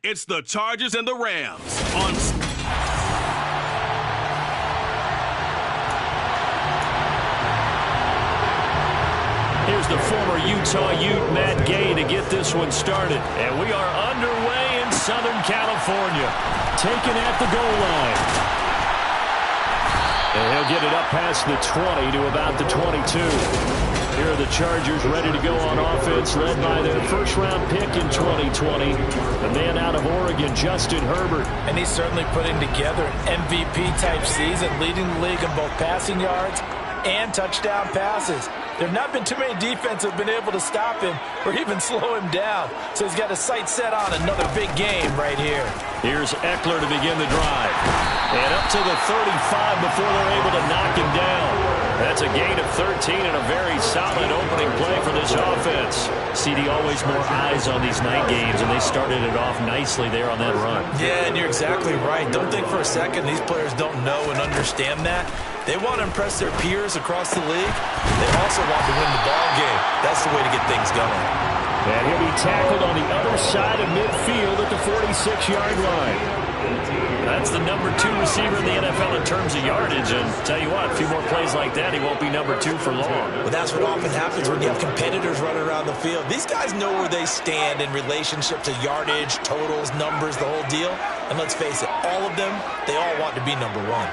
It's the Chargers and the Rams on. Here's the former Utah Ute, Matt Gay, to get this one started. And we are underway in Southern California. Taken at the goal line. And he'll get it up past the 20 to about the 22. Here are the Chargers ready to go on offense, led by their first-round pick in 2020, the man out of Oregon, Justin Herbert. And he's certainly putting together an MVP-type season, leading the league in both passing yards and touchdown passes. There have not been too many defenses that have been able to stop him or even slow him down. So he's got his sights set on another big game right here. Here's Eckler to begin the drive. And up to the 35 before they're able to knock him down. That's a gain of 13 and a very solid opening play for this offense. CD, always more eyes on these night games, and they started it off nicely there on that run. Yeah, and you're exactly right. Don't think for a second these players don't know and understand that. They want to impress their peers across the league. They also want to win the ball game. That's the way to get things going. And he'll be tackled on the other side of midfield at the 46-yard line. That's the number 2 receiver in the NFL in terms of yardage. And tell you what, a few more plays like that, he won't be number 2 for long. Well, that's what often happens when you have competitors running around the field. These guys know where they stand in relationship to yardage, totals, numbers, the whole deal. And let's face it, all of them, they all want to be number 1.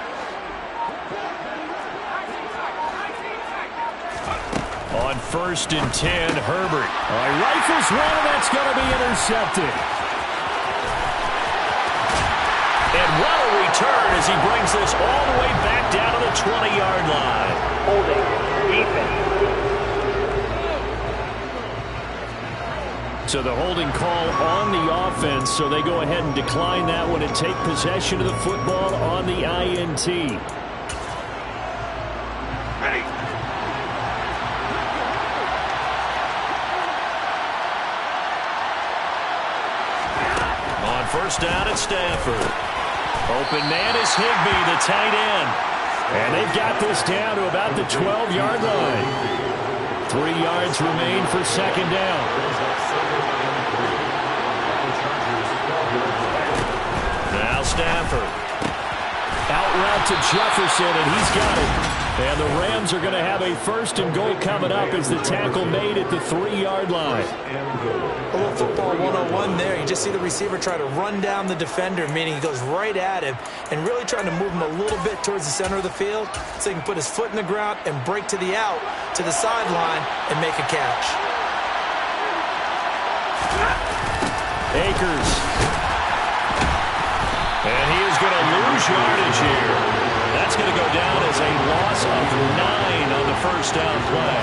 On 1st and 10, Herbert. Rifles one, and that's going to be intercepted. And what a return as he brings this all the way back down to the 20-yard line. Holding defense. So the holding call on the offense, so they go ahead and decline that one and take possession of the football on the INT. Ready. On 1st down at Stanford. Open man is Higbee, the tight end. And they've got this down to about the 12-yard line. 3 yards remain for 2nd down. Now Stanford. Out route to Jefferson, and he's got it. And the Rams are going to have a 1st and goal coming up as the tackle made at the 3-yard line. A little football 101 there. You just see the receiver try to run down the defender, meaning he goes right at him and really trying to move him a little bit towards the center of the field so he can put his foot in the ground and break to the out, to the sideline, and make a catch. Akers. And he is going to lose yardage here. That's going to go down as a loss of 9 on the 1st down play.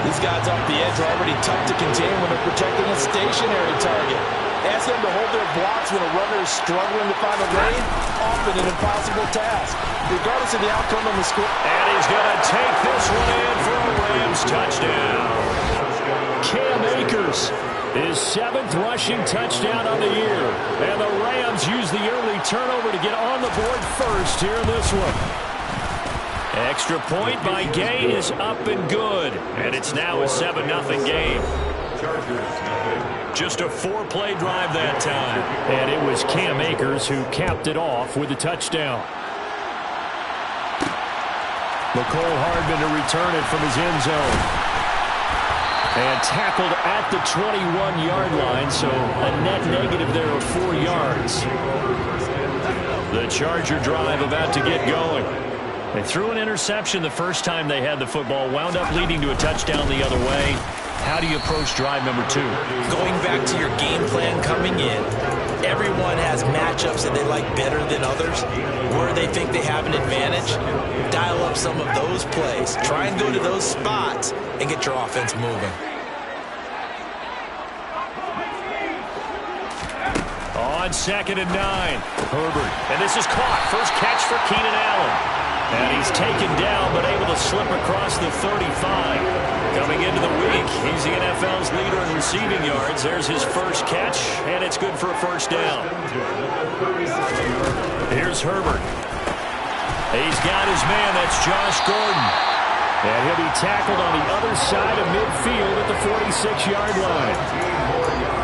These guys off the edge are already tough to contain when they're protecting a stationary target. Ask them to hold their blocks when a runner is struggling to find a lane, often an impossible task, regardless of the outcome on the score. And he's going to take this one in for a Rams touchdown. Cam Akers, his 7th rushing touchdown on the year. And the Rams use the early turnover to get on the board first here in this one. Extra point by Gay is up and good. And it's now a 7-0 game. Just a 4-play drive that time. And it was Cam Akers who capped it off with a touchdown. Mecole Hardman to return it from his end zone. And tackled at the 21-yard line, so a net negative there of 4 yards. The Charger drive about to get going. They threw an interception the first time they had the football, wound up leading to a touchdown the other way. How do you approach drive number 2? Going back to your game plan coming in, everyone has matchups that they like better than others, where they think they have an advantage. Dial up some of those plays. Try and go to those spots and get your offense moving. On 2nd and 9, Herbert. And this is caught. First catch for Keenan Allen. And he's taken down, but able to slip across the 35. Coming into the week, he's the NFL's leader in receiving yards. There's his first catch, and it's good for a 1st down. Here's Herbert. He's got his man. That's Josh Gordon. And he'll be tackled on the other side of midfield at the 46-yard line.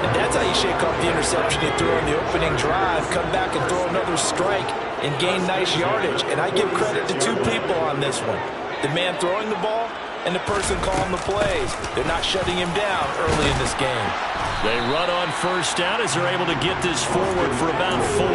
And that's how you shake off the interception he threw on the opening drive, come back and throw another strike and gain nice yardage. And I give credit to two people on this one. The man throwing the ball and the person calling the plays. They're not shutting him down early in this game. They run on first down as they're able to get this forward for about 4.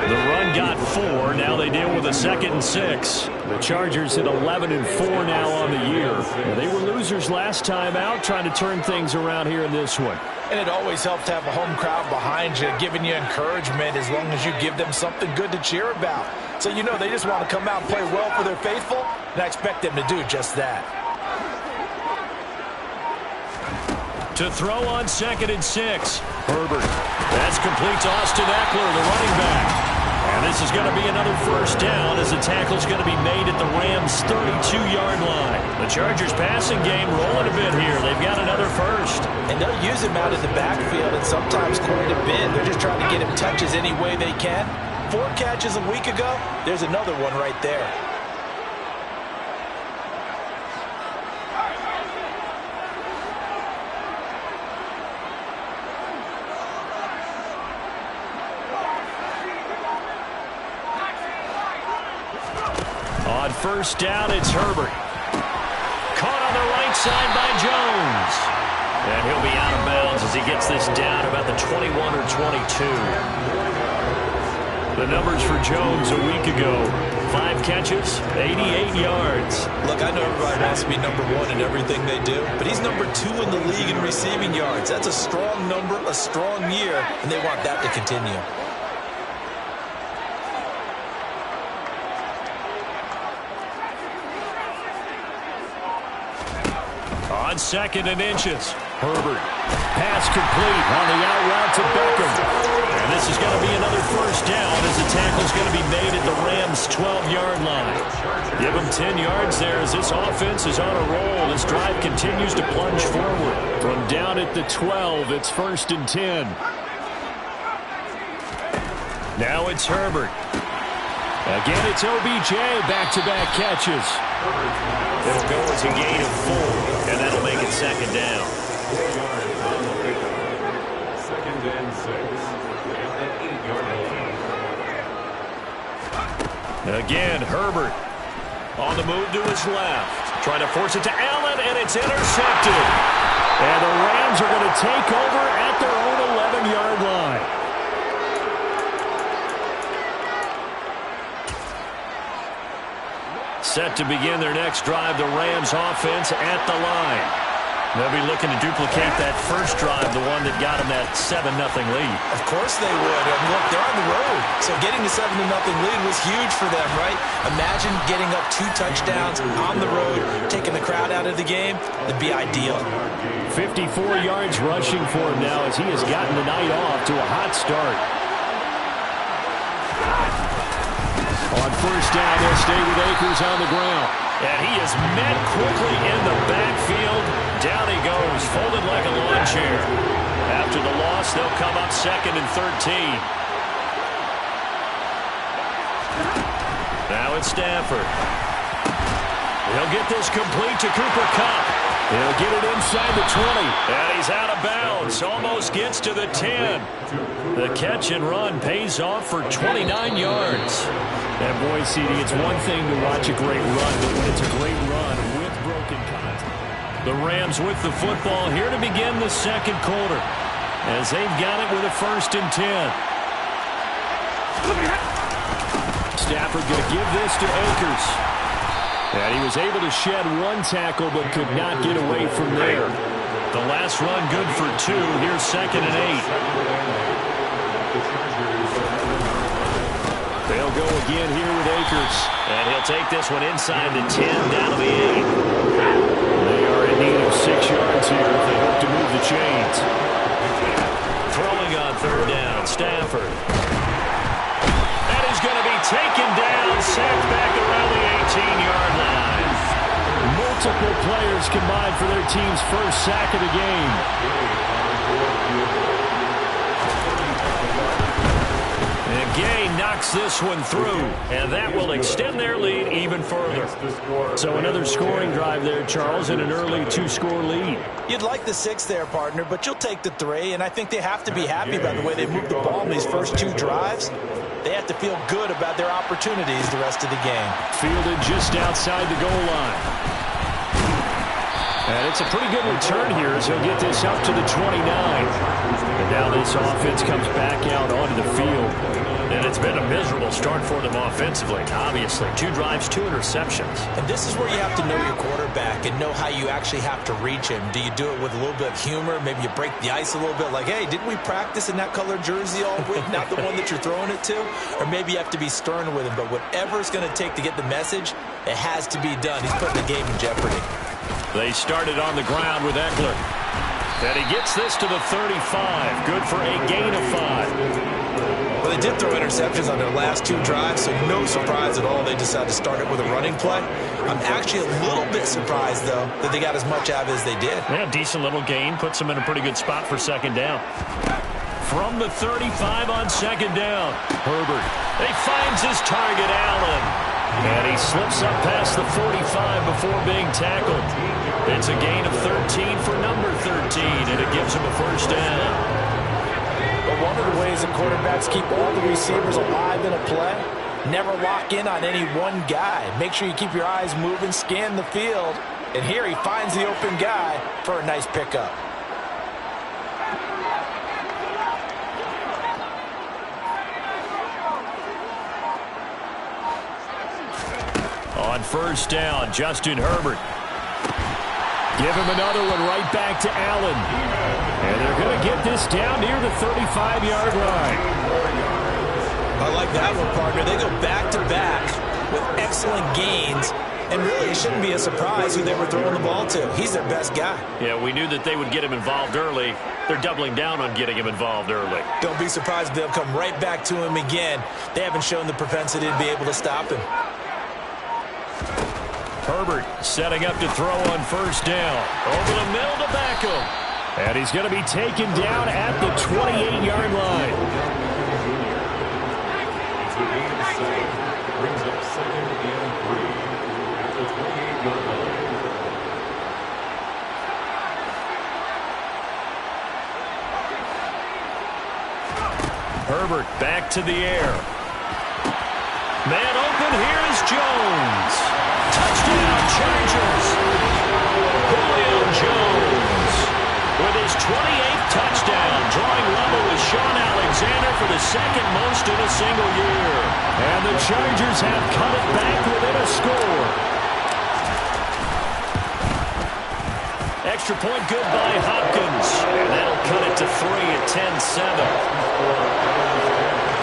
The run got 4. Now they deal with a 2nd and 6. The Chargers at 11-4 now on the year. They were losers last time out, trying to turn things around here in this one. And it always helps to have a home crowd behind you, giving you encouragement as long as you give them something good to cheer about. So you know they just want to come out and play well for their faithful, and I expect them to do just that. To throw on 2nd and 6. Herbert. That's complete to Austin Eckler, the running back. And this is going to be another first down as the tackle's going to be made at the Rams' 32-yard line. The Chargers passing game rolling a bit here. They've got another first. And they'll use him out in the backfield and sometimes quite a bit. They're just trying to get him touches any way they can. 4 catches a week ago. There's another one right there. On first down, it's Herbert. Caught on the right side by Jones. And he'll be out of bounds as he gets this down about the 21 or 22. The numbers for Jones a week ago. 5 catches, 88 yards. Look, I know everybody wants to be number 1 in everything they do, but he's number 2 in the league in receiving yards. That's a strong number, a strong year, and they want that to continue. On 2nd and inches, Herbert. Pass complete on the out route to Beckham. And this is going to be another first down as the tackle's going to be made at the Rams' 12-yard line. Give them 10 yards there as this offense is on a roll. This drive continues to plunge forward. From down at the 12, it's 1st and 10. Now it's Herbert. Again, it's OBJ, back-to-back catches. It'll go as a gain of 4, and that'll make it 2nd down. 2nd and 6. At 8-yard line. Again, Herbert on the move to his left. Trying to force it to Allen, and it's intercepted. And the Rams are going to take over at their own 11-yard line. Set to begin their next drive, the Rams offense at the line. They'll be looking to duplicate that first drive, the one that got them that 7-0 lead. Of course they would. And look, they're on the road. So getting the 7-0 lead was huge for them, right? Imagine getting up 2 touchdowns on the road, taking the crowd out of the game. That'd be ideal. 54 yards rushing for him now as he has gotten the night off to a hot start. On first down, they'll stay with Akers on the ground. And he is met quickly in the backfield. Down he goes, folded like a lawn chair. After the loss, they'll come up 2nd and 13. Now it's Stafford. He'll get this complete to Cooper Kupp. He'll get it inside the 20. And he's out of bounds. Almost gets to the 10. The catch and run pays off for 29 yards. And boy, CD, it's one thing to watch a great run, but when it's a great run with broken contact. The Rams with the football here to begin the 2nd quarter as they've got it with a 1st and 10. Stafford going to give this to Akers. And he was able to shed 1 tackle but could not get away from there. The last run good for 2. Here's 2nd and 8. They'll go again here with Akers. And he'll take this one inside the 10, down to the 8. They are in need of 6 yards here if they hope to move the chains. Throwing on 3rd down, Stafford. And he's going to be taken down, sacked back around the 18-yard line. Multiple players combined for their team's first sack of the game. And Gay knocks this one through, and that will extend their lead even further. So another scoring drive there, Charles, and an early 2-score lead. You'd like the 6 there, partner, but you'll take the 3, and I think they have to be happy about the way they moved the ball in these first 2 drives. They have to feel good about their opportunities the rest of the game. Fielded just outside the goal line. And it's a pretty good return here as he'll get this up to the 29. And now this offense comes back out onto the field. And it's been a miserable start for them offensively, obviously. 2 drives, 2 interceptions. And this is where you have to know your quarterback and know how you actually have to reach him. Do you do it with a little bit of humor? Maybe you break the ice a little bit like, hey, didn't we practice in that color jersey all week? Not the one that you're throwing it to? Or maybe you have to be stern with him. But whatever it's going to take to get the message, it has to be done. He's putting the game in jeopardy. They started on the ground with Eckler. And he gets this to the 35. Good for a gain of 5. Well, they did throw interceptions on their last 2 drives, so no surprise at all they decided to start it with a running play. I'm actually a little bit surprised, though, that they got as much out of it as they did. Yeah, decent little gain. Puts them in a pretty good spot for second down. From the 35 on second down, Herbert. He finds his target, Allen. And he slips up past the 45 before being tackled. It's a gain of 13 for number 13, and it gives him a first down. But one of the ways that quarterbacks keep all the receivers alive in a play, never lock in on any one guy. Make sure you keep your eyes moving, scan the field. And here he finds the open guy for a nice pickup. On first down, Justin Herbert. Give him another one right back to Allen. And they're going to get this down near the 35-yard line. I like that one, partner. They go back-to-back with excellent gains. And really, it shouldn't be a surprise who they were throwing the ball to. He's their best guy. Yeah, we knew that they would get him involved early. They're doubling down on getting him involved early. Don't be surprised if they'll come right back to him again. They haven't shown the propensity to be able to stop him. Herbert setting up to throw on first down. Over the middle to Beckham. And he's going to be taken down at the 28-yard line. Brings up second and 3 at the 28-yard line. Herbert back to the air. Man open, here is Jones. Touchdown, Chargers. Julio Jones with his 28th touchdown, drawing level with Sean Alexander for the second most in a single year. And the Chargers have cut it back within a score. Extra point good by Hopkins. And that'll cut it to 3 at 10-7.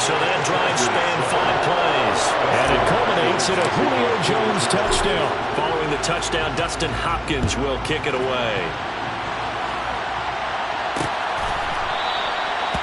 So that drive spanned 5 plays. And it culminates in a Julio Jones touchdown. Following the touchdown, Dustin Hopkins will kick it away.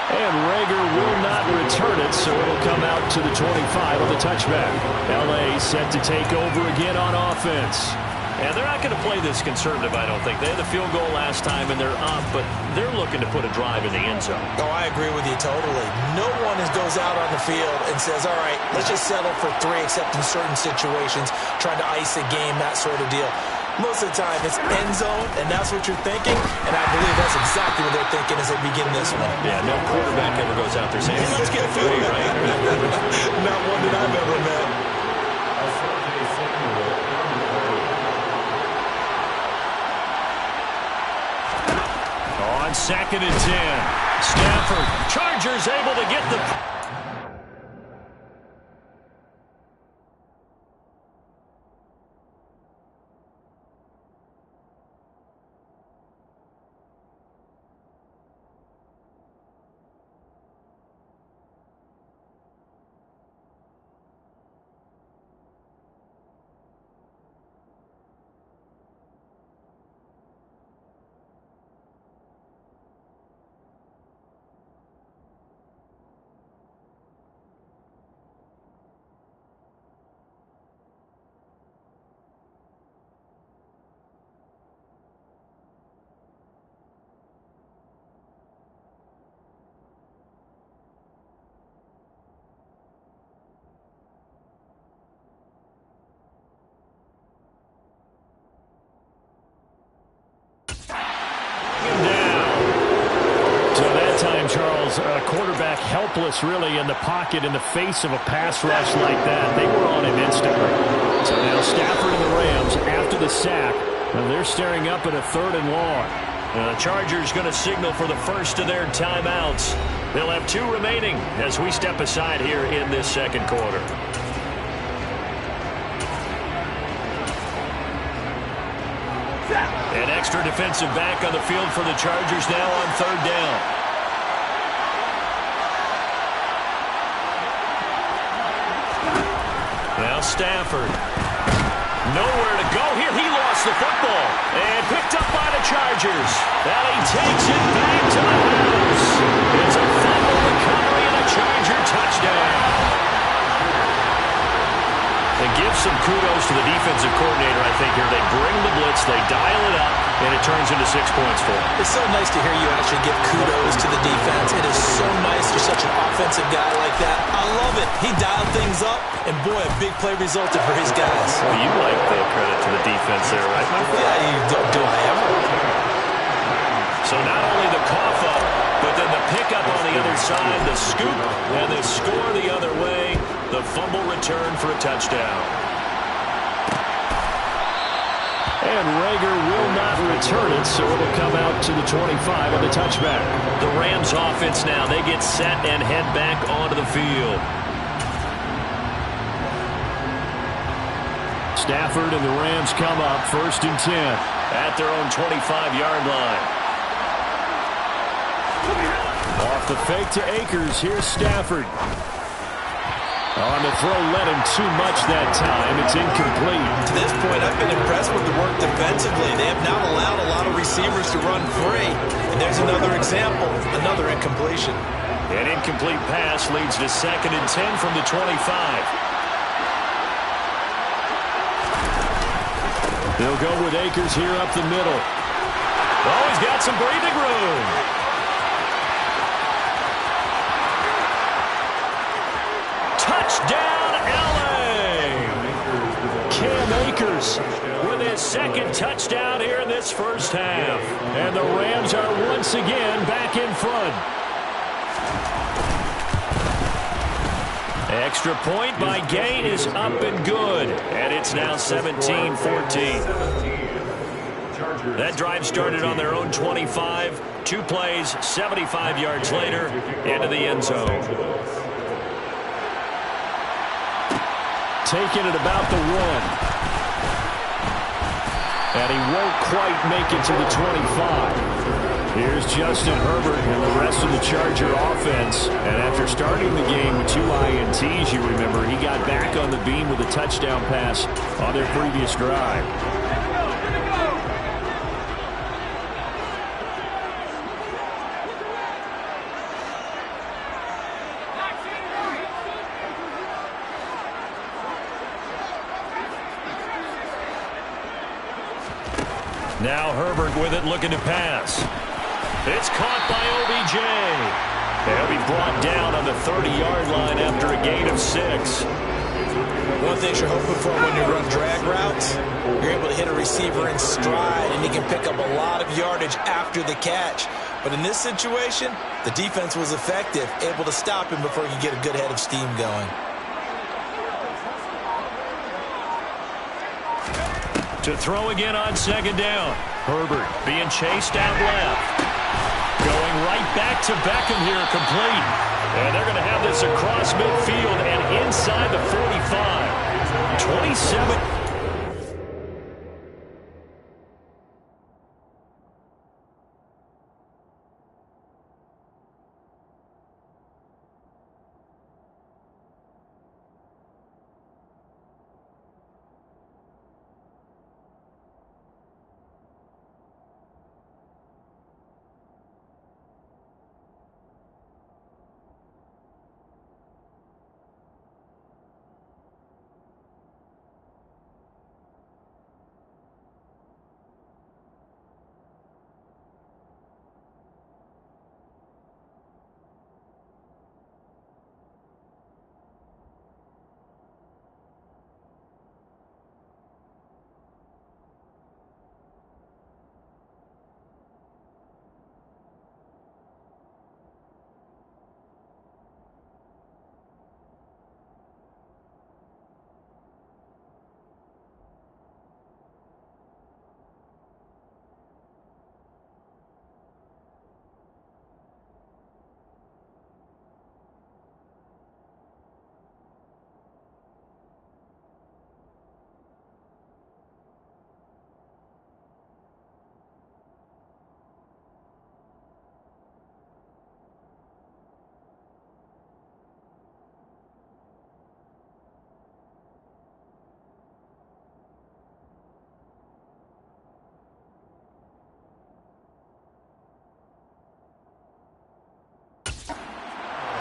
And Rager will not return it, so it'll come out to the 25 on the touchback. L.A. set to take over again on offense. And they're not going to play this conservative, I don't think. They had the field goal last time, and they're up, but they're looking to put a drive in the end zone. Oh, I agree with you totally. No one goes out on the field and says, all right, let's just settle for 3, except in certain situations, trying to ice a game, that sort of deal. Most of the time, it's end zone, and that's what you're thinking, and I believe that's exactly what they're thinking as they begin this one. Yeah, no quarterback ever goes out there saying, hey, let's get 3, right? Not one that I've ever met. On 2nd and 10, Stafford, Chargers able to get the... Charles, a quarterback helpless really in the pocket in the face of a pass rush like that. They were on him instantly. So now Stafford and the Rams, after the sack, they're staring up at a 3rd and long. The Chargers going to signal for the first of their timeouts. They'll have 2 remaining as we step aside here in this second quarter. An extra defensive back on the field for the Chargers now on 3rd down. Now Stafford. Nowhere to go here. He lost the football. And picked up by the Chargers. And he takes it back to the house. It's a fumble recovery and a Charger touchdown. And give some kudos to the defensive coordinator, I think, here. They bring the blitz, they dial it up, and it turns into 6 points for them. It's so nice to hear you actually give kudos to the defense. It is so nice you're such an offensive guy like that. I love it. He dialed things up, and boy, a big play resulted for his guys. Well, you like the credit to the defense there, right? Yeah, do I ever? So not only the cough up, but then the pickup on the other side, the scoop, and the score the other way. The fumble return for a touchdown. And Rager will not return it, so it'll come out to the 25 on the touchback. The Rams offense now, they get set and head back onto the field. Stafford and the Rams come up 1st and 10 at their own 25-yard line. Off the fake to Akers, here's Stafford. On the throw, led him too much that time. It's incomplete. To this point, I've been impressed with the work defensively. They have not allowed a lot of receivers to run free. And there's another example, another incompletion. An incomplete pass leads to 2nd and 10 from the 25. They'll go with Akers here up the middle. Oh, he's got some breathing room. Touchdown, L.A. Cam Akers with his 2nd touchdown here in this first half. And the Rams are once again back in front. Extra point by Gay is up and good. And it's now 17-14. That drive started on their own 25. 2 plays, 75 yards later, into the end zone. Taking it about the 1. And he won't quite make it to the 25. Here's Justin Herbert and the rest of the Charger offense. And after starting the game with 2 INTs, you remember, he got back on the beam with a touchdown pass on their previous drive. Now Herbert with it, looking to pass. It's caught by OBJ. They'll be brought down on the 30-yard line after a gain of 6. One thing you're hoping for when you run drag routes, you're able to hit a receiver in stride, and he can pick up a lot of yardage after the catch. But in this situation, the defense was effective, able to stop him before he could get a good head of steam going. To throw again on 2nd down. Herbert being chased out left. Going right back to Beckham here, complete. And they're going to have this across midfield and inside the 45. 27.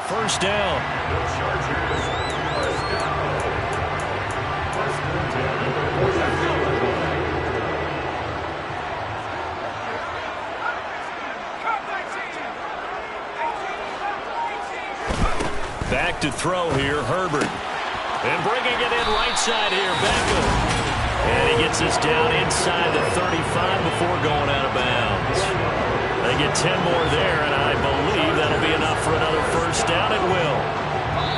first down. Back to throw here, Herbert. And bringing it in right side here, Beckham. And he gets this down inside the 35 before going out of bounds. They get 10 more there, and I believe that'll be enough for another first down. It will.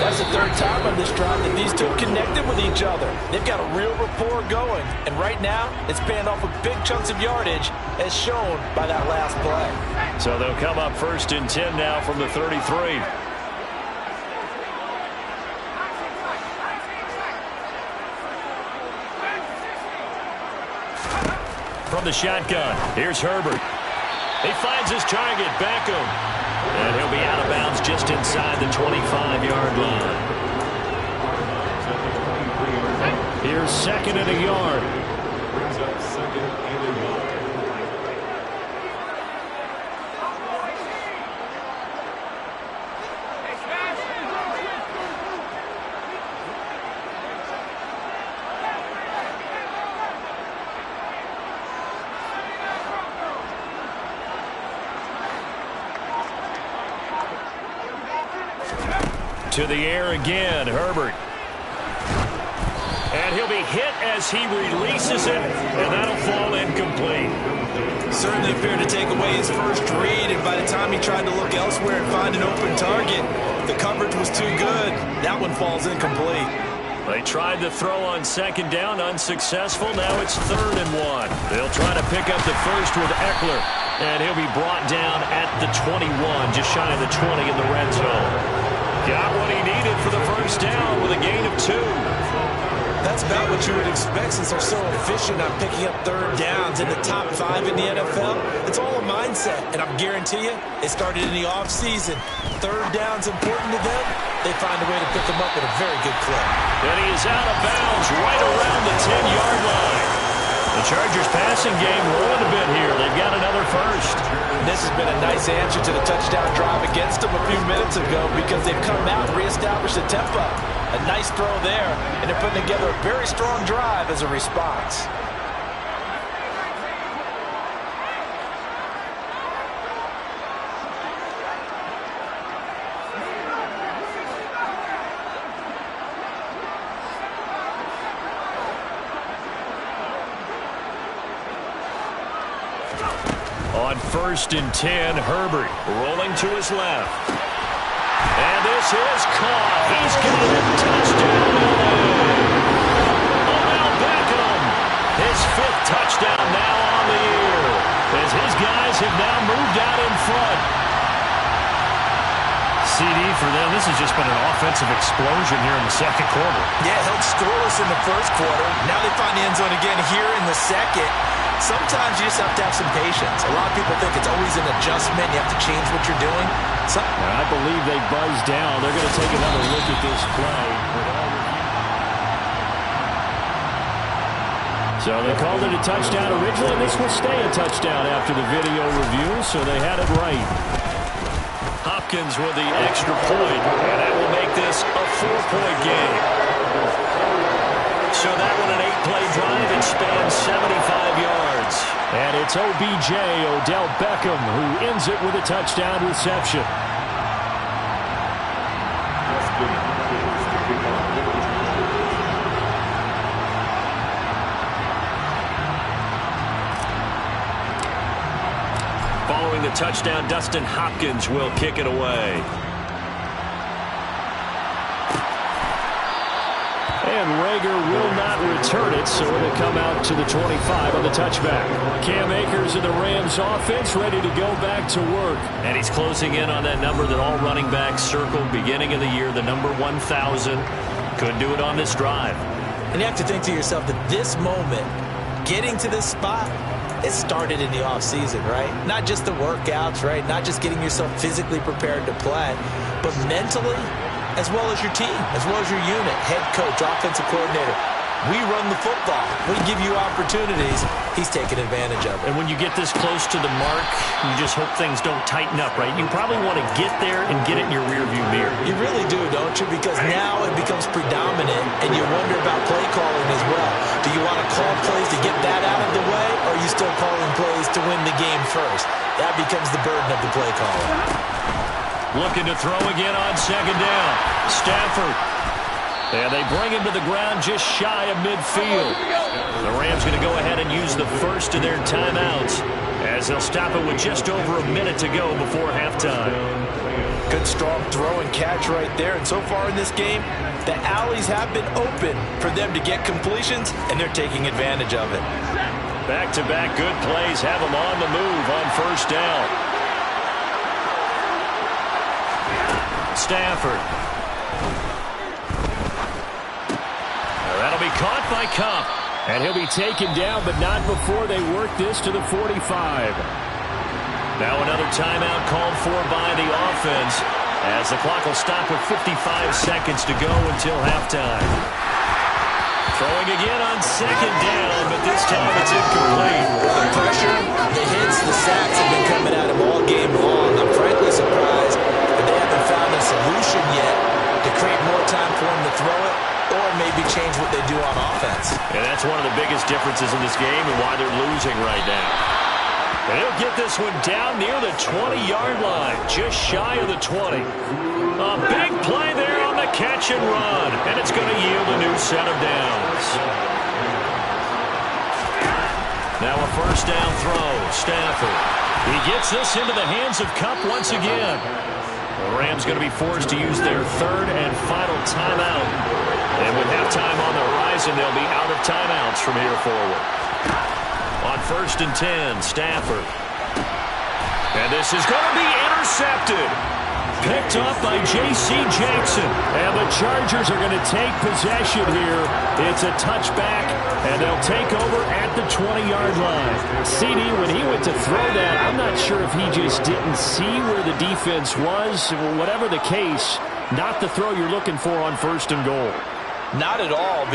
That's the third time on this drive that these two have connected with each other. They've got a real rapport going, and right now it's paying off with big chunks of yardage as shown by that last play. So they'll come up first and 10 now from the 33. From the shotgun, here's Herbert. He finds his target, Beckham. And he'll be out of bounds just inside the 25-yard line. Here's second and a yard. Brings up second and a yard. To the air again, Herbert. And he'll be hit as he releases it, and that'll fall incomplete. Certainly appeared to take away his first read, and by the time he tried to look elsewhere and find an open target, the coverage was too good. That one falls incomplete. They tried to throw on second down, unsuccessful. Now it's 3rd and 1. They'll try to pick up the first with Eckler, and he'll be brought down at the 21, just shy of the 20 in the red zone. Got what he needed for the first down with a gain of 2. That's about what you would expect since they're so efficient on picking up third downs in the top 5 in the NFL. It's all a mindset, and I guarantee you, it started in the offseason. Third down's important to them. They find a way to pick them up at a very good clip. And he is out of bounds right around the 10-yard line. The Chargers passing game rolling a bit here. They've got another first. This has been a nice answer to the touchdown drive against them a few minutes ago because they've come out and reestablished the tempo. A nice throw there, and they're putting together a very strong drive as a response. On 1st and 10, Herbert rolling to his left. And this is caught. He's got it. Touchdown, Odell Beckham. His 5th touchdown now on the year, as his guys have now moved out in front. CD for them. This has just been an offensive explosion here in the second quarter. Yeah, held scoreless in the first quarter. Now they find the end zone again here in the second. Sometimes you just have to have some patience. A lot of people think it's always an adjustment. You have to change what you're doing. I believe they buzzed down. They're going to take another look at this play. So they called it a touchdown originally. This will stay a touchdown after the video review, so they had it right. Hopkins with the extra point, and that will make this a 4-point game. So that one an 8-play drive. It spans 75 yards. And it's OBJ, Odell Beckham, who ends it with a touchdown reception. Following the touchdown, Dustin Hopkins will kick it away. And Rager will not return it, so it'll come out to the 25 on the touchback. Cam Akers of the Rams offense ready to go back to work. And he's closing in on that number that all running backs circled beginning of the year, the number 1,000. Couldn't do it on this drive. And you have to think to yourself that this moment, getting to this spot, it started in the offseason, right? Not just the workouts, right? Not just getting yourself physically prepared to play, but mentally, as well as your team, as well as your unit, head coach, offensive coordinator. We run the football. We give you opportunities. He's taking advantage of it. And when you get this close to the mark, you just hope things don't tighten up, right? You probably want to get there and get it in your rearview mirror. You really do, don't you? Because now it becomes predominant, and you wonder about play calling as well. Do you want to call plays to get that out of the way, or are you still calling plays to win the game first? That becomes the burden of the play caller. Looking to throw again on second down. Stafford. And they bring him to the ground just shy of midfield. The Rams going to go ahead and use the first of their timeouts as they'll stop it with just over a minute to go before halftime. Good strong throw and catch right there. And so far in this game, the alleys have been open for them to get completions, and they're taking advantage of it. Back-to-back good plays have them on the move on first down. Stafford. That'll be caught by Kupp. And he'll be taken down, but not before they work this to the 45. Now another timeout called for by the offense as the clock will stop with 55 seconds to go until halftime. Throwing again on second down, but this time it's incomplete. The pressure, the hits, the sacks have been coming at him all game long. I'm frankly surprised that they haven't found a solution yet to create more time for him to throw it, or maybe change what they do on offense. And that's one of the biggest differences in this game and why they're losing right now. And he'll get this one down near the 20-yard line, just shy of the 20. A big play there on the catch and run, and it's going to yield a new set of downs. Now a first down throw, Stafford. He gets this into the hands of Kupp once again. The Rams going to be forced to use their third and final timeout. And with halftime on the horizon, they'll be out of timeouts from here forward. On first and 10, Stafford. And this is going to be intercepted. Picked off by J.C. Jackson. And the Chargers are going to take possession here. It's a touchback, and they'll take over at the 20-yard line. CD, when he went to throw that, I'm not sure if he just didn't see where the defense was. Whatever the case, not the throw you're looking for on first and goal. Not at all.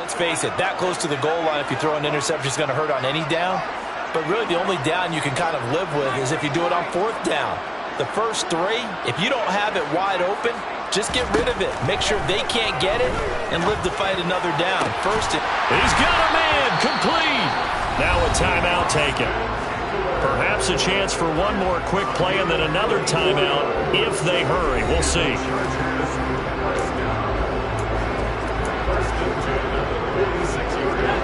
Let's face it, that close to the goal line, if you throw an interception, is going to hurt on any down. But really, the only down you can kind of live with is if you do it on fourth down. The first three, if you don't have it wide open, just get rid of it. Make sure they can't get it and live to fight another down. He's got a man, complete. Now a timeout taken. Perhaps a chance for one more quick play and then another timeout if they hurry. We'll see.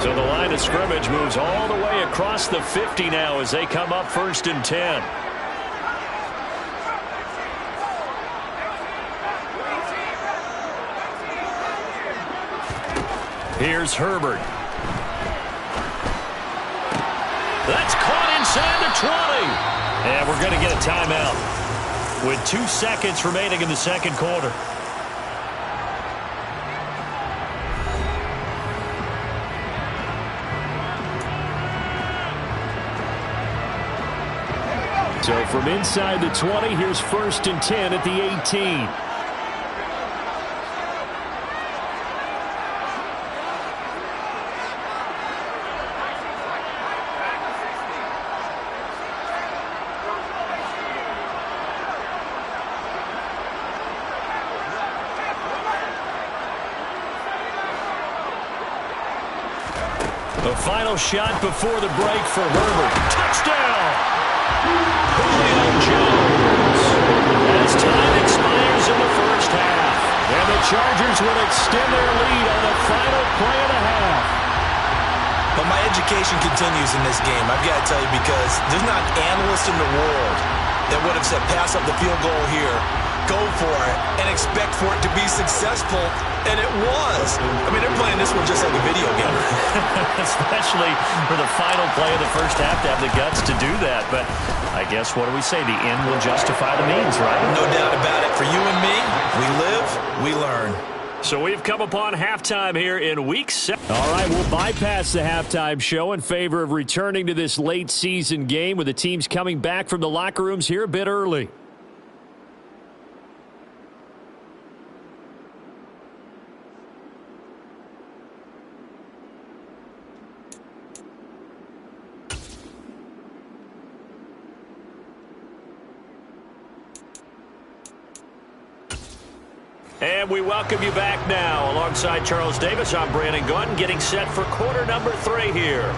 So the line of scrimmage moves all the way across the 50 now as they come up first and 10. Here's Herbert. That's caught inside the 20. And we're going to get a timeout. with 2 seconds remaining in the second quarter. So from inside the 20, here's 1st and 10 at the 18. The final shot before the break for Herbert. Touchdown! Julio Jones. As time expires in the first half. And the Chargers will extend their lead on the final play of the half. But my education continues in this game, I've got to tell you, because there's not an analyst in the world that would have said pass up the field goal here, go for it, and expect for it to be successful, and it was. I mean, they're playing this one just like a video game. Especially for the final play of the first half to have the guts to do that. But I guess, what do we say? The end will justify the means, right? No doubt about it. For you and me, we live, we learn. So we've come upon halftime here in Week 7. All right, we'll bypass the halftime show in favor of returning to this late season game with the teams coming back from the locker rooms here a bit early. And we welcome you back now. Alongside Charles Davis, I'm Brandon Gaudin, getting set for quarter number 3 here.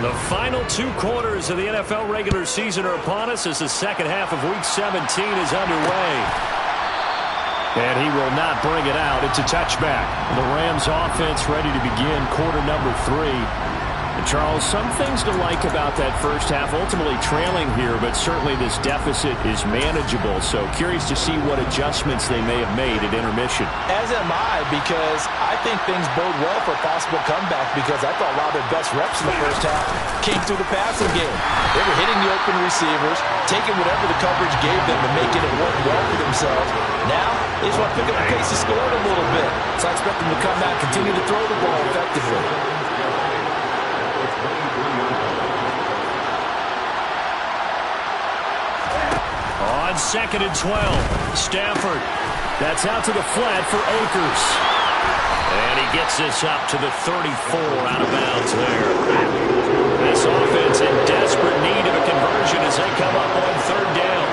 The final 2 quarters of the NFL regular season are upon us as the second half of Week 17 is underway. And he will not bring it out. It's a touchback. The Rams offense ready to begin quarter number 3. And Charles, some things to like about that first half, ultimately trailing here, but certainly this deficit is manageable. So curious to see what adjustments they may have made at intermission. As am I, because I think things bode well for a possible comeback, because I thought a lot of their best reps in the first half came through the passing game. They were hitting the open receivers, taking whatever the coverage gave them and making it work well for themselves. Now, they just want to pick up the pace of scoring a little bit. So I expect them to come back, continue to throw the ball effectively. On 2nd and 12, Stafford. That's out to the flat for Akers. And he gets this up to the 34, out of bounds there. This offense in desperate need of a conversion as they come up on 3rd down.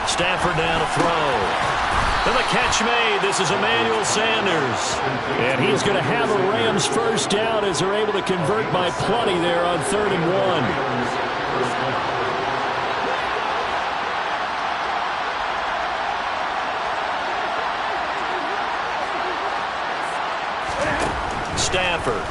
Stafford down to throw. And the catch made. This is Emmanuel Sanders. And he's going to have a Rams first down as they're able to convert by plenty there on 3rd and 1. Stafford.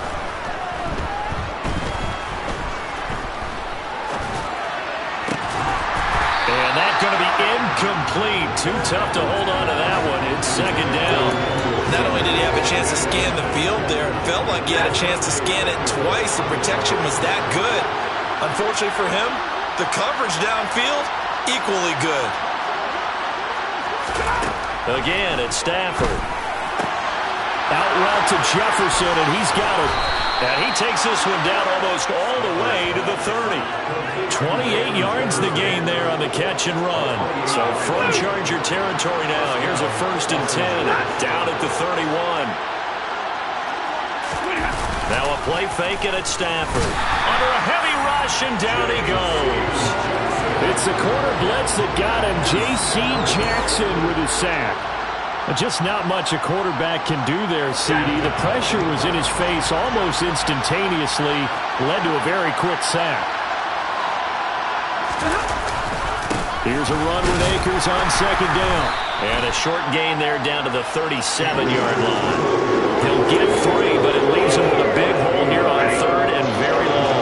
And that's going to be incomplete. Too tough to hold on to that one. It's 2nd down. Not only did he have a chance to scan the field there, it felt like he had a chance to scan it twice. The protection was that good. Unfortunately for him, the coverage downfield, equally good. Again, it's Stafford. Out route to Jefferson, and he's got it. And he takes this one down almost all the way to the 30. 28 yards the gain there on the catch and run. So from Charger territory now, here's a 1st and 10 down at the 31. Now a play fake it at Stafford. Under a heavy rush, and down he goes. It's the corner blitz that got him. J.C. Jackson with his sack. Just not much a quarterback can do there, CD. The pressure was in his face almost instantaneously. Led to a very quick sack. Here's a run with Akers on 2nd down. And a short gain there down to the 37-yard line. He'll get 3, but it leaves him with a big hole here on 3rd and very long.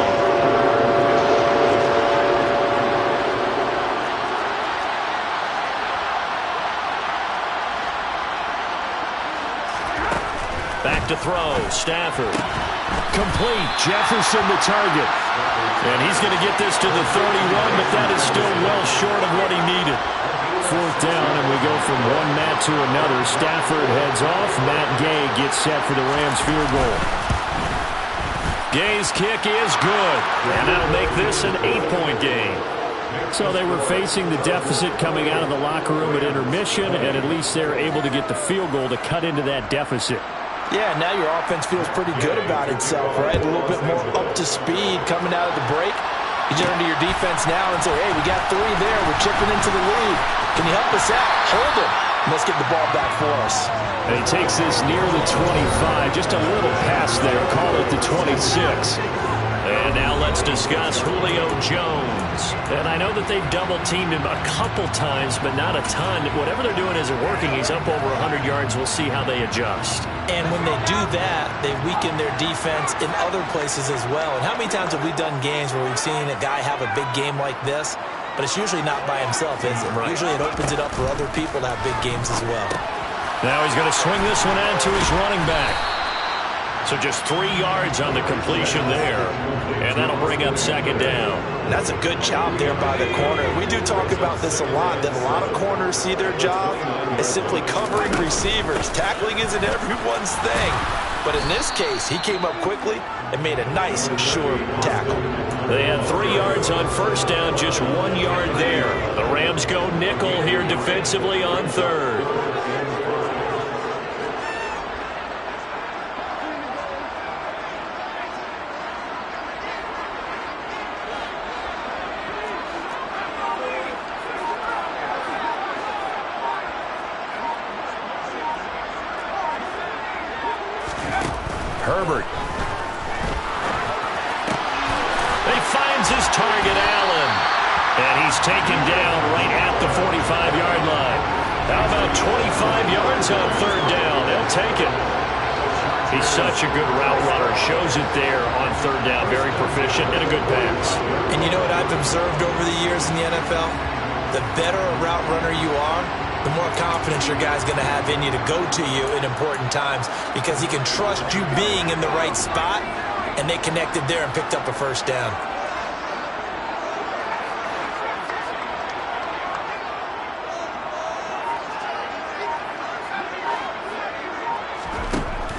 Back to throw. Stafford. Complete. Jefferson the target. And he's going to get this to the 31, but that is still well short of what he needed. 4th down, and we go from one Matt to another. Stafford heads off. Matt Gay gets set for the Rams field goal. Gay's kick is good, and that'll make this an 8-point game. So they were facing the deficit coming out of the locker room at intermission, and at least they're able to get the field goal to cut into that deficit. Yeah, now your offense feels pretty good about itself, right? A little bit more up to speed coming out of the break. You turn to your defense now and say, hey, we got 3 there. We're chipping into the lead. Can you help us out? Hold them. Let's get the ball back for us. And he takes this near the 25. Just a little pass there. Call it the 26. And now let's discuss Julio Jones. And I know that they've double-teamed him a couple times, but not a ton. Whatever they're doing isn't working. He's up over 100 yards. We'll see how they adjust. And when they do that, they weaken their defense in other places as well. And how many times have we done games where we've seen a guy have a big game like this, but it's usually not by himself, is it? Right. Usually it opens it up for other people to have big games as well. Now he's going to swing this one out to his running back. So just 3 yards on the completion there. And that'll bring up 2nd down. And that's a good job there by the corner. We do talk about this a lot, that a lot of corners see their job as simply covering receivers. Tackling isn't everyone's thing. But in this case, he came up quickly and made a nice, sure tackle. They had 3 yards on 1st down, just 1 yard there. The Rams go nickel here defensively on 3rd. Herbert. He finds his target, Allen. And he's taken down right at the 45-yard line. How about 25 yards on 3rd down? They'll take it. He's such a good route runner. Shows it there on 3rd down. Very proficient and a good pass. And you know what I've observed over the years in the NFL? The better a route runner you are, the more confidence your guy's going to have in you to go to you in important times, because he can trust you being in the right spot, and they connected there and picked up a 1st down.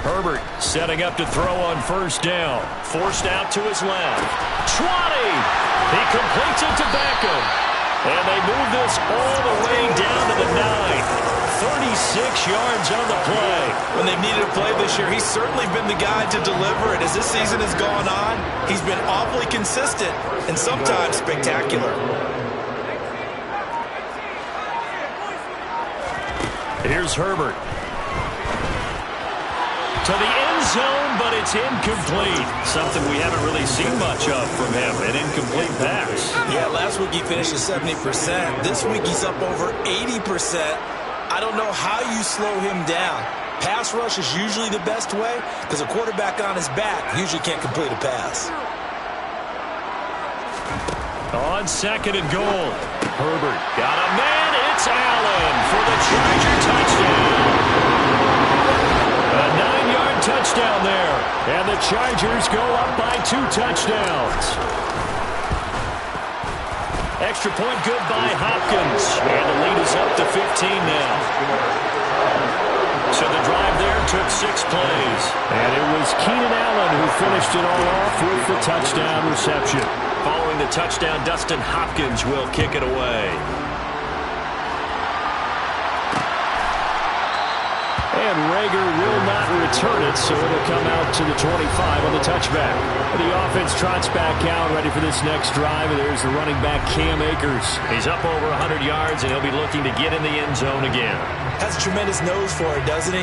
Herbert setting up to throw on 1st down. Forced out to his left. 20! He completes it to Beckham. And they move this all the way down to the 9. 36 yards on the play. When they've needed a play this year, he's certainly been the guy to deliver it. As this season has gone on, he's been awfully consistent and sometimes spectacular. Here's Herbert. To the end zone, but it's incomplete. Something we haven't really seen much of from him, an incomplete pass. Yeah, last week he finished at 70%. This week he's up over 80%. I don't know how you slow him down. Pass rush is usually the best way, because a quarterback on his back usually can't complete a pass. On 2nd and goal. Herbert got a man. It's Allen for the Charger touchdown. A 9-yard touchdown there. And the Chargers go up by 2 touchdowns. Extra point good by Hopkins. And the lead is up to 15 now. So the drive there took 6 plays. And it was Keenan Allen who finished it all off with the touchdown reception. Following the touchdown, Dustin Hopkins will kick it away. And Rager will not return it, so it'll come out to the 25 on the touchback. The offense trots back out, ready for this next drive. And there's the running back, Cam Akers. He's up over 100 yards, and he'll be looking to get in the end zone again. Has a tremendous nose for it, doesn't he?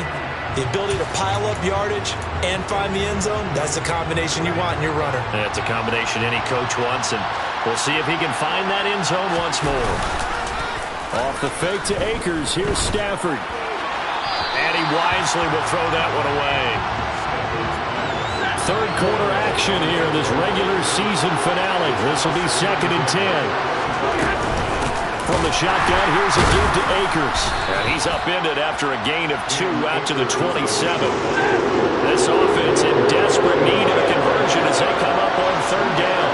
The ability to pile up yardage and find the end zone, that's the combination you want in your runner. That's a combination any coach wants, and we'll see if he can find that end zone once more. Off the fake to Akers, here's Stafford. And he wisely will throw that one away. Third quarter action here, this regular season finale. This will be 2nd and 10. From the shotgun, here's a give to Akers. And he's upended after a gain of 2 out to the 27. This offense in desperate need of a conversion as they come up on 3rd down.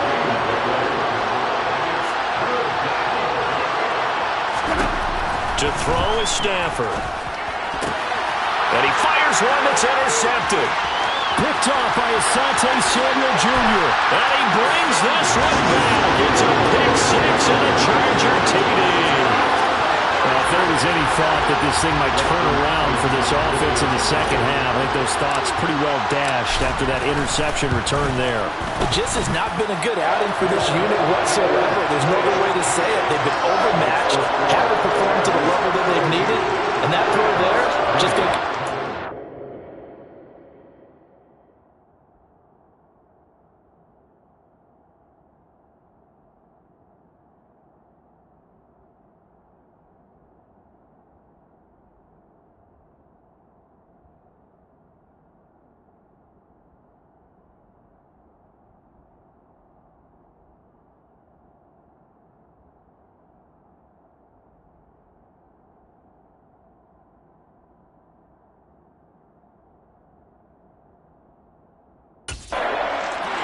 To throw is Stafford. And he fires one that's intercepted. Picked off by Asante Samuel Jr. And he brings this one back. It's a pick 6 and a Charger TD. Well, if there was any thought that this thing might turn around for this offense in the second half, I think those thoughts pretty well dashed after that interception return there. It just has not been a good outing for this unit whatsoever. There's no other way to say it. They've been overmatched, haven't performed to the level that they've needed, and that throw there just got...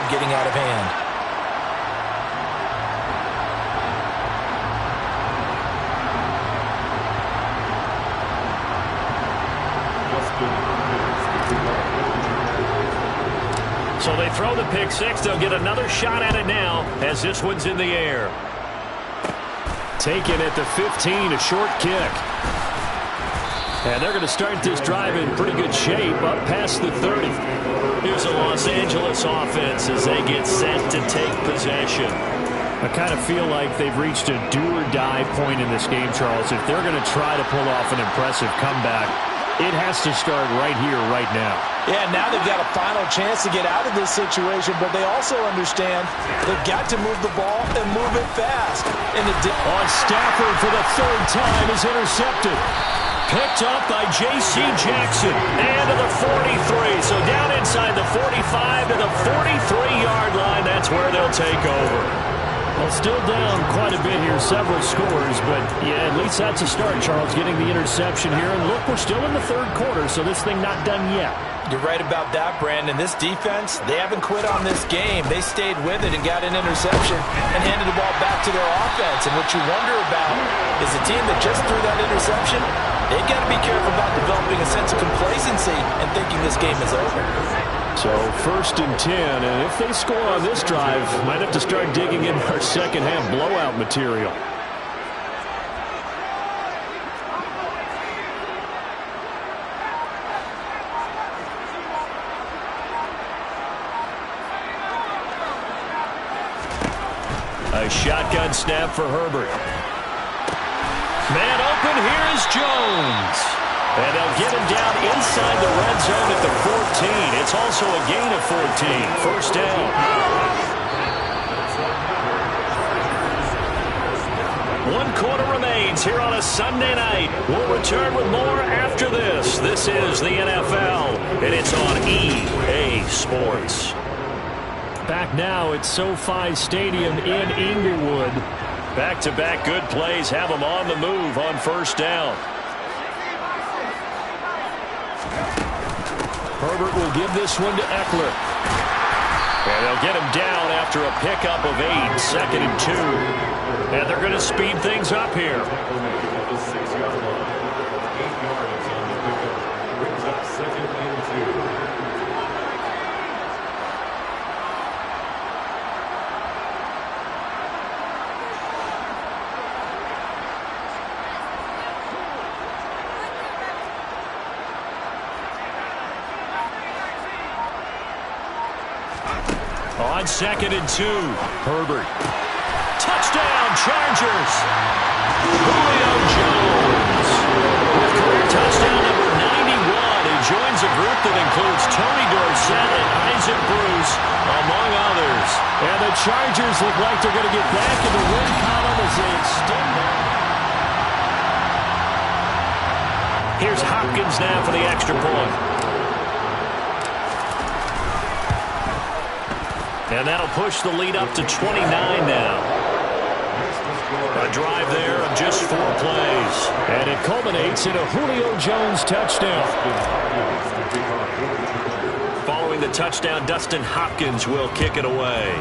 getting out of hand. So they throw the pick 6. They'll get another shot at it now as this one's in the air. Taken at the 15, a short kick. And they're going to start this drive in pretty good shape up past the 30. Here's a Los Angeles offense as they get set to take possession. I kind of feel like they've reached a do-or-die point in this game, Charles. If they're going to try to pull off an impressive comeback, it has to start right here, right now. Yeah, now they've got a final chance to get out of this situation, but they also understand they've got to move the ball and move it fast. On Stafford for the 3rd time is intercepted. Picked up by J.C. Jackson. And to the 43. So down inside the 45 to the 43-yard line. That's where they'll take over. Well, still down quite a bit here, several scores, but yeah, at least that's a start, Charles, getting the interception here. And look, we're still in the 3rd quarter, so this thing not done yet. You're right about that, Brandon. This defense, they haven't quit on this game. They stayed with it and got an interception and handed the ball back to their offense. And what you wonder about is a team that just threw that interception, they've got to be careful about developing a sense of complacency and thinking this game is over. So 1st and 10, and if they score on this drive, might have to start digging in our second half blowout material. A shotgun snap for Herbert. Man open, here is Jones. And they'll get him down inside the red zone at the 14. It's also a gain of 14. 1st down. 1 quarter remains here on a Sunday night. We'll return with more after this. This is the NFL, and it's on EA Sports. Back now at SoFi Stadium in Inglewood. Back-to-back good plays have them on the move on 1st down. Herbert will give this one to Eckler. And they'll get him down after a pickup of 8, 2nd and 2. And they're going to speed things up here. Tackle made at the 6-yard line. 8 yards on the pickup. Brings up 2nd and 2. On 2nd and 2, Herbert. Touchdown, Chargers! Julio Jones with career touchdown number 91. He joins a group that includes Tony Dorsett and Isaac Bruce, among others. And the Chargers look like they're going to get back in the win column as they extend their... Here's Hopkins now for the extra point. And that'll push the lead up to 29 now. A drive there of just 4 plays. And it culminates in a Julio Jones touchdown. Following the touchdown, Dustin Hopkins will kick it away.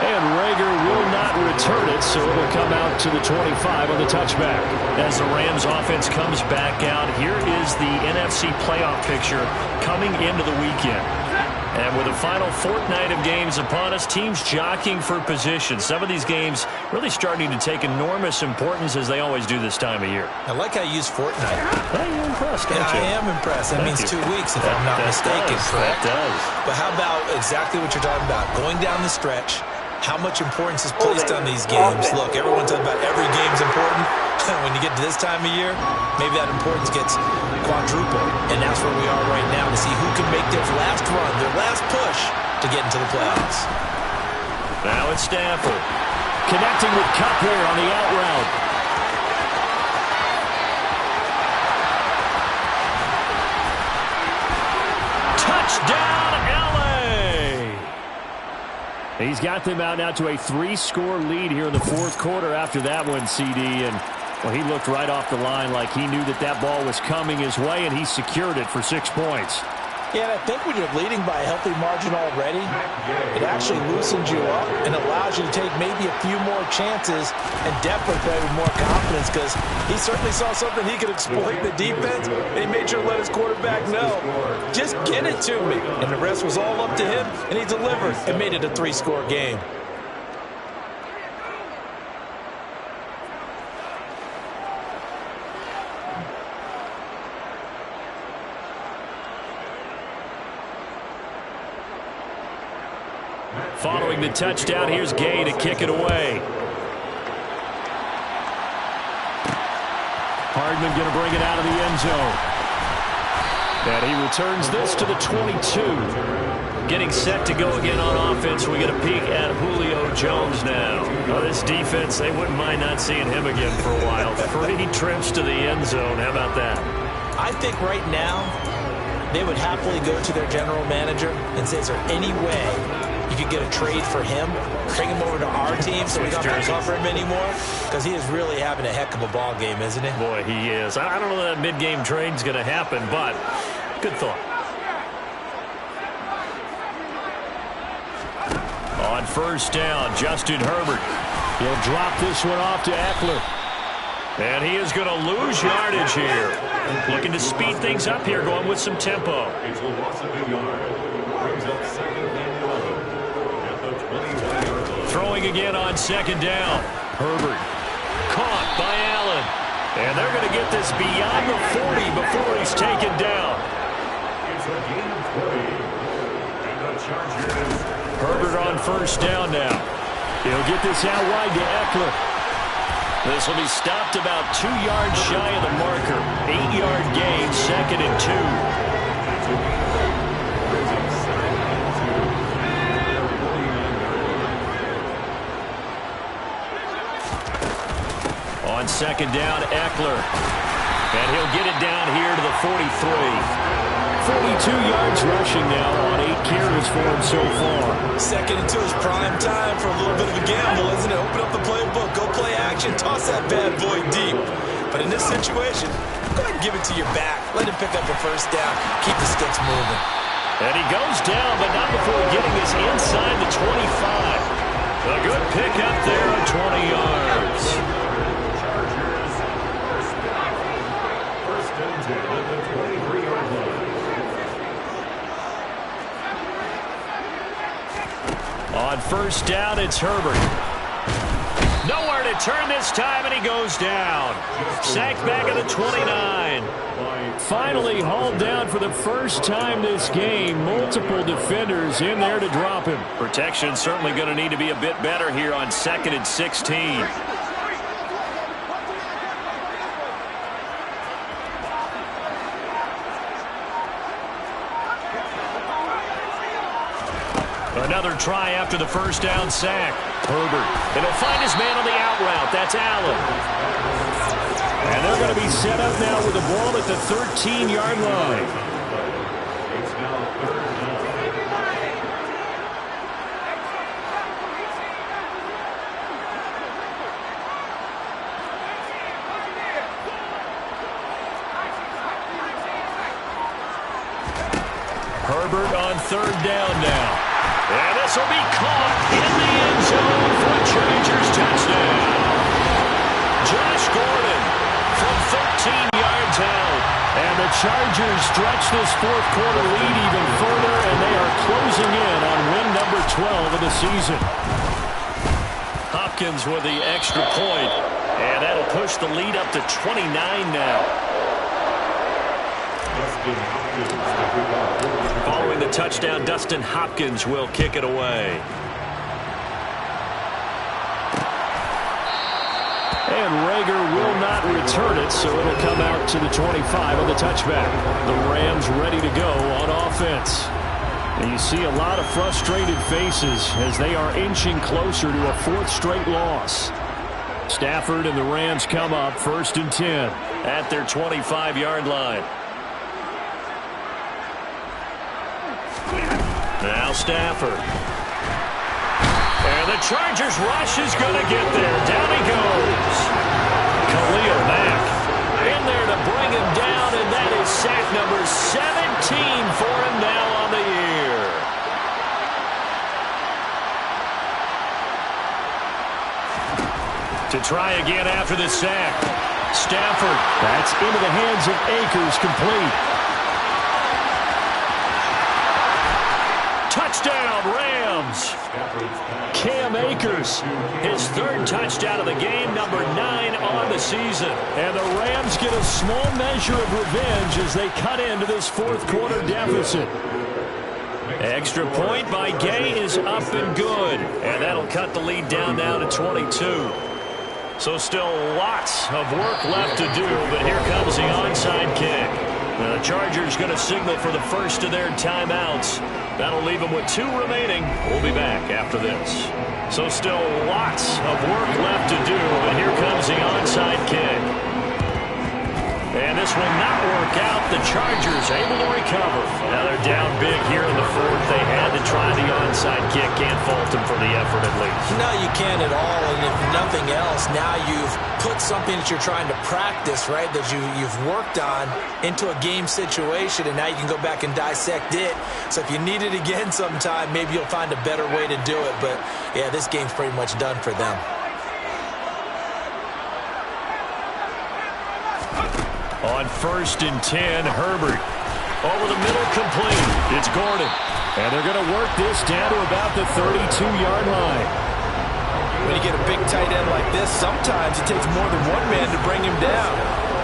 And Rager will not return it, so it'll come out to the 25 on the touchback. As the Rams offense comes back out, here is the NFC playoff picture coming into the weekend. And with the final fortnight of games upon us, teams jockeying for position. Some of these games really starting to take enormous importance as they always do this time of year. I like how you use fortnight. Well, you're impressed, aren't you? I am impressed. That means 2 weeks, if That- I'm not that mistaken, does. correct? That does. But how about exactly what you're talking about? Going down the stretch, how much importance is placed on these games. Look, everyone talks about every game's important. When you get to this time of year, maybe that importance gets quadrupled. And that's where we are right now to see who can make their last run, their last push to get into the playoffs. Now it's Stafford. Connecting with Kupp here on the out route. Touchdown, LA! He's got them out now to a 3-score lead here in the 4th quarter after that one, CD. And, well, he looked right off the line like he knew that that ball was coming his way, and he secured it for 6 points. Yeah, and I think when you're leading by a healthy margin already, it actually loosens you up and allows you to take maybe a few more chances and definitely play with more confidence because he certainly saw something he could exploit in the defense, and he made sure to let his quarterback know, just get it to me. And the rest was all up to him, and he delivered and made it a 3-score game. Following the touchdown, here's Gay to kick it away. Hardman going to bring it out of the end zone. And he returns this to the 22. Getting set to go again on offense. We get a peek at Julio Jones now. Oh, this defense, they wouldn't mind not seeing him again for a while. 3 trips to the end zone. How about that? I think right now they would happily go to their general manager and say, is there any way you could get a trade for him, bring him over to our team so we don't have to cover him anymore? Because he is really having a heck of a ball game, isn't he? Boy, he is. I don't know that mid-game trade's going to happen, but good thought. On 1st down, Justin Herbert. He'll drop this one off to Eckler. And he is going to lose yardage here. Looking to speed things up here, going with some tempo. It's a loss of a yard. Brings up 2nd and 11 at the 25-yard line. Throwing again on 2nd down. Herbert caught by Allen. And they're going to get this beyond the 40 before he's taken down. It's a gain of 20. And the Chargers. Herbert on 1st down now. He'll get this out wide to Eckler. This will be stopped about 2 yards shy of the marker. 8-yard gain, 2nd and 2. On 2nd down, Eckler. And he'll get it down here to the 43. 42 yards rushing now on 8 carries for him so far. 2nd and 2 is prime time for a little bit of a gamble, isn't it? Open up the playbook, go play action, toss that bad boy deep. But in this situation, go ahead and give it to your back. Let him pick up a first down. Keep the sticks moving. And he goes down, but not before getting us inside the 25. A good pick up there on 20 yards. First and 10 at the 23-yard line. On first down, it's Herbert. Nowhere to turn this time, and he goes down. Sacked back at the 29. Finally hauled down for the first time this game. Multiple defenders in there to drop him. Protection certainly going to need to be a bit better here on 2nd and 16. Another try after the first down sack. Herbert. And he'll find his man on the out route. That's Allen. And they're going to be set up now with the ball at the 13-yard line. It's now 3rd down. Herbert on 3rd down now. And this will be caught in the end zone for a Chargers touchdown. Josh Gordon from 13 yards out. And the Chargers stretch this fourth quarter lead even further, and they are closing in on win number 12 of the season. Hopkins with the extra point, and that'll push the lead up to 29 now. Following the touchdown, Dustin Hopkins will kick it away. And Rager will not return it, so it'll come out to the 25 on the touchback. The Rams ready to go on offense. And you see a lot of frustrated faces as they are inching closer to a 4th straight loss. Stafford and the Rams come up 1st and 10 at their 25-yard line. Now Stafford. And the Chargers rush is going to get there. Down he goes. Khalil Mack in there to bring him down, and that is sack number 17 for him now on the year. To try again after the sack. Stafford. That's into the hands of Akers, complete. Touchdown, Rams. Cam Akers, his 3rd touchdown of the game, number 9 on the season. And the Rams get a small measure of revenge as they cut into this 4th quarter deficit. Extra point by Gay is up and good. And that'll cut the lead down now to 22. So still lots of work left to do, but here comes the onside kick. The Chargers going to signal for the first of their timeouts. That'll leave them with 2 remaining. We'll be back after this. So still lots of work left to do, but here comes the onside kick. And this will not work out. The Chargers able to recover. Now they're down big here in the 4th. They had to try the onside kick. Can't fault them for the effort at least. No, you can't at all. And if nothing else, now you've put something that you're trying to practice, right, that you've worked on into a game situation, and now you can go back and dissect it. So if you need it again sometime, maybe you'll find a better way to do it. But, yeah, this game's pretty much done for them. On 1st and 10, Herbert. Over the middle, complete. It's Gordon. And they're going to work this down to about the 32-yard line. When you get a big tight end like this, sometimes it takes more than one man to bring him down.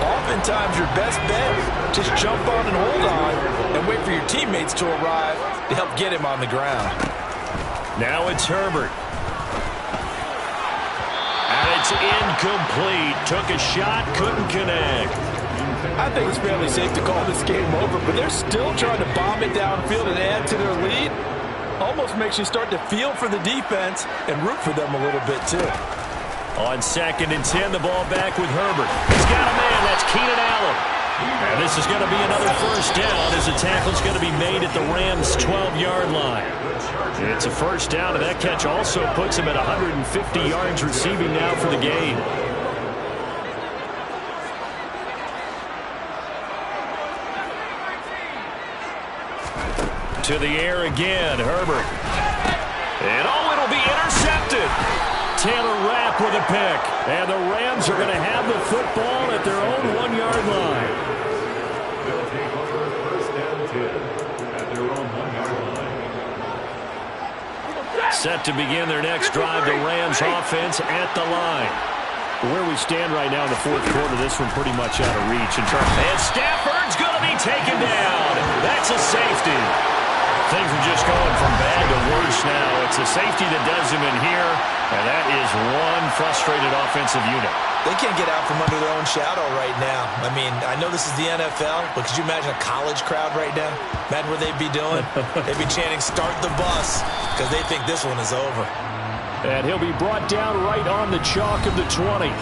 Oftentimes, your best bet, just jump on and hold on and wait for your teammates to arrive to help get him on the ground. Now it's Herbert. And it's incomplete. Took a shot, couldn't connect. I think it's fairly safe to call this game over, but they're still trying to bomb it downfield and add to their lead. Almost makes you start to feel for the defense and root for them a little bit, too. On 2nd and 10, the ball back with Herbert. He's got a man. That's Keenan Allen. And this is going to be another first down as the tackle's going to be made at the Rams' 12-yard line. It's a first down, and that catch also puts him at 150 yards receiving now for the game. To the air again, Herbert. And it'll be intercepted. Taylor Rapp with a pick. And the Rams are going to have the football at their own 1-yard line. They'll take over first down 10 at their own 1-yard line. Set to begin their next drive, the Rams offense at the line. Where we stand right now in the fourth quarter, this one pretty much out of reach. And Stafford's going to be taken down. That's a safety. Things are just going from bad to worse now. It's a safety that does him in here, and that is one frustrated offensive unit. They can't get out from under their own shadow right now. I mean, I know this is the NFL, but could you imagine a college crowd right now? Imagine what they'd be doing. They'd be chanting, "Start the bus," because they think this one is over. And he'll be brought down right on the chalk of the 20.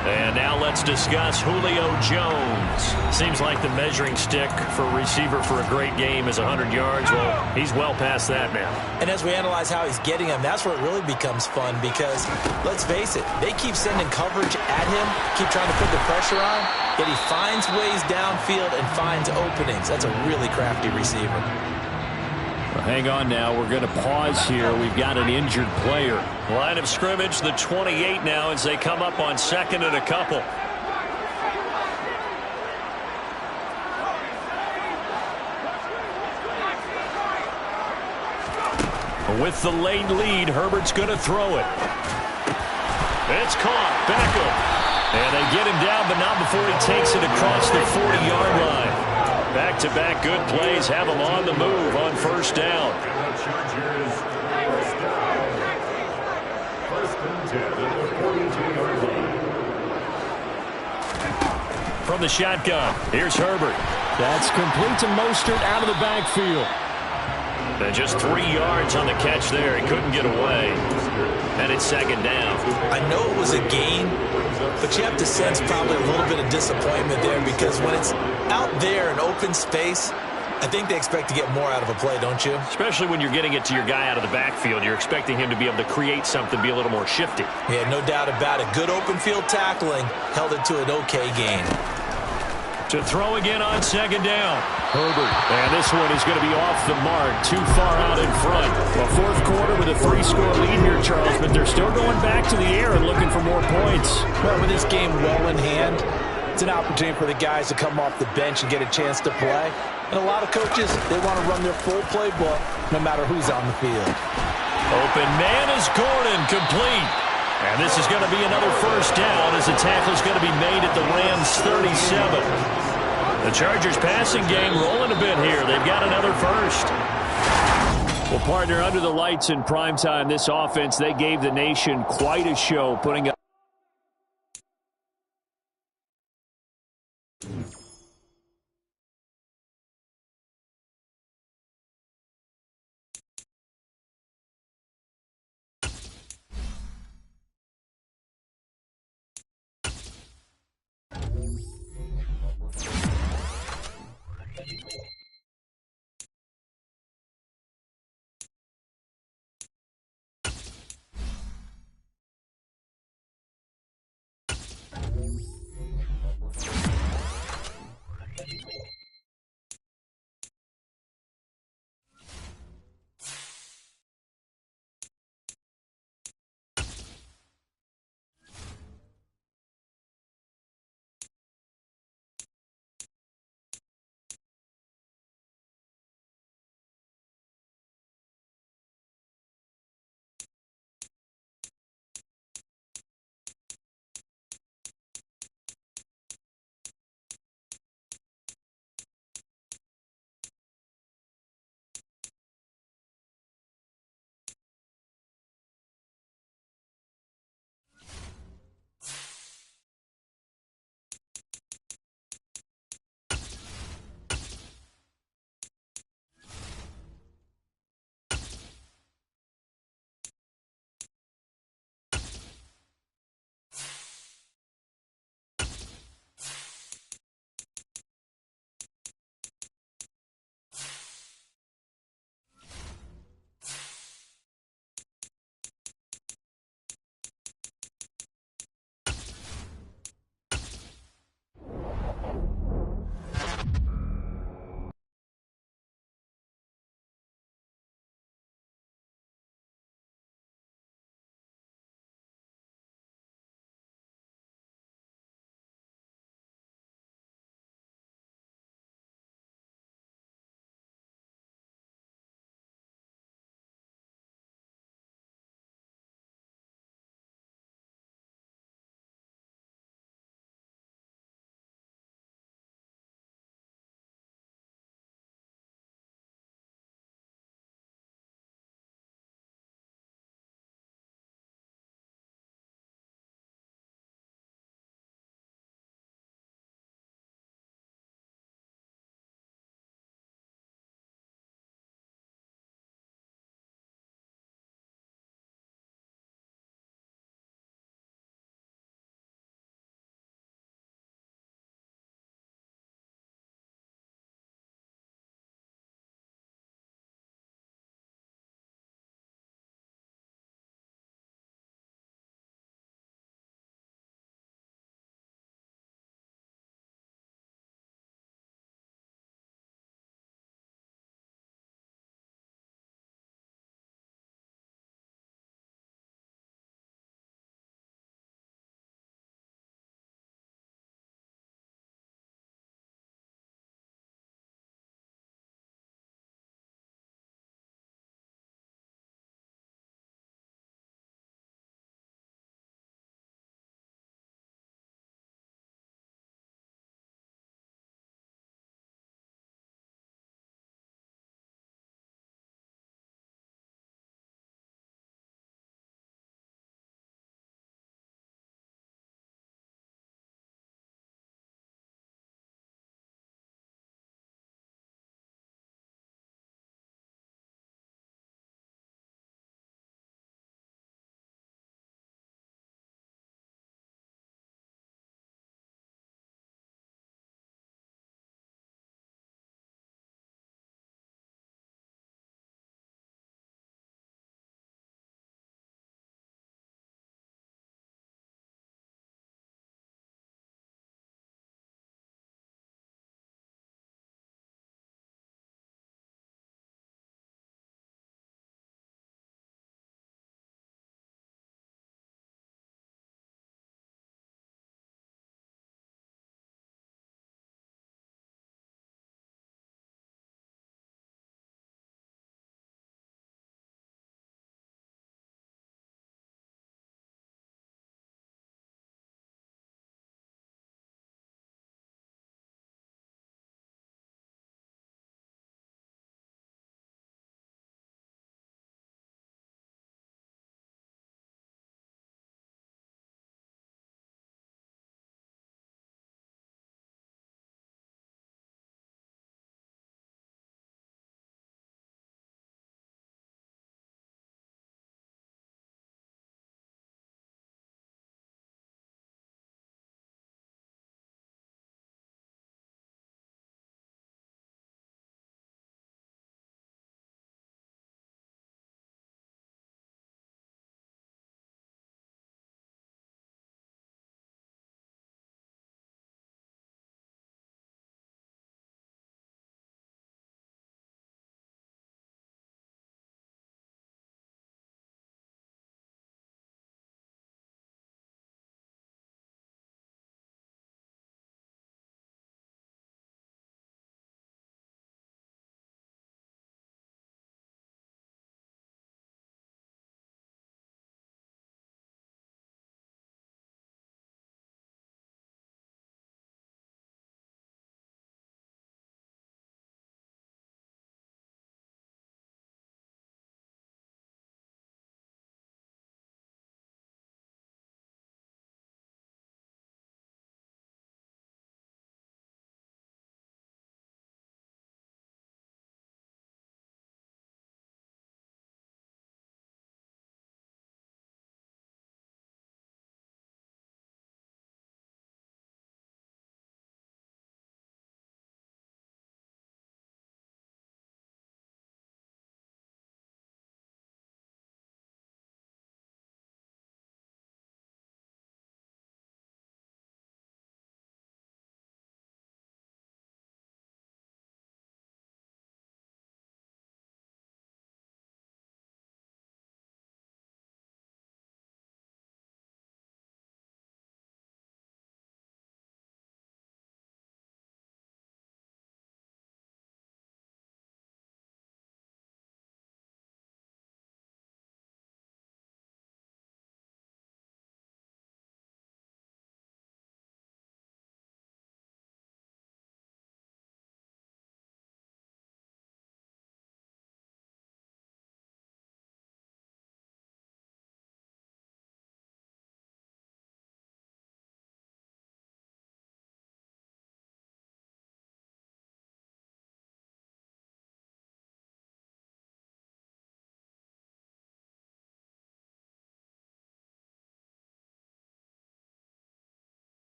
And now let's discuss Julio Jones. Seems like the measuring stick for a receiver for a great game is 100 yards. Well, he's well past that now. And as we analyze how he's getting them, that's where it really becomes fun because, let's face it, they keep sending coverage at him, keep trying to put the pressure on, yet he finds ways downfield and finds openings. That's a really crafty receiver. Well, hang on now. We're going to pause here. We've got an injured player. Line of scrimmage, the 28 now as they come up on second and a couple. With the late lead, Herbert's going to throw it. It's caught. Beckham. And they get him down, but not before he takes it across the 40-yard line. Back-to-back good plays have him on the move on first down. And the Chargers first down. First and 10 at the 42-yard line. From the shotgun, here's Herbert. That's complete to Mostert out of the backfield. And just 3 yards on the catch there. He couldn't get away. And it's second down. I know it was a gain, but you have to sense probably a little bit of disappointment there because when it's out there in open space, I think they expect to get more out of a play, don't you? Especially when you're getting it to your guy out of the backfield. You're expecting him to be able to create something, be a little more shifty. Yeah, no doubt about it. Good open field tackling held it to an okay gain. To throw again on second down. Herbert. And this one is going to be off the mark. Too far out in front. Well, fourth quarter with a 3-score lead here, Charles, but they're still going back to the air and looking for more points. Well, with this game well in hand, it's an opportunity for the guys to come off the bench and get a chance to play. And a lot of coaches, they want to run their full playbook no matter who's on the field. Open man is Gordon, complete. And this is going to be another first down as the tackle is going to be made at the Rams 37. The Chargers passing game rolling a bit here. They've got another first. Well, partner, under the lights in primetime, this offense, they gave the nation quite a show, putting up.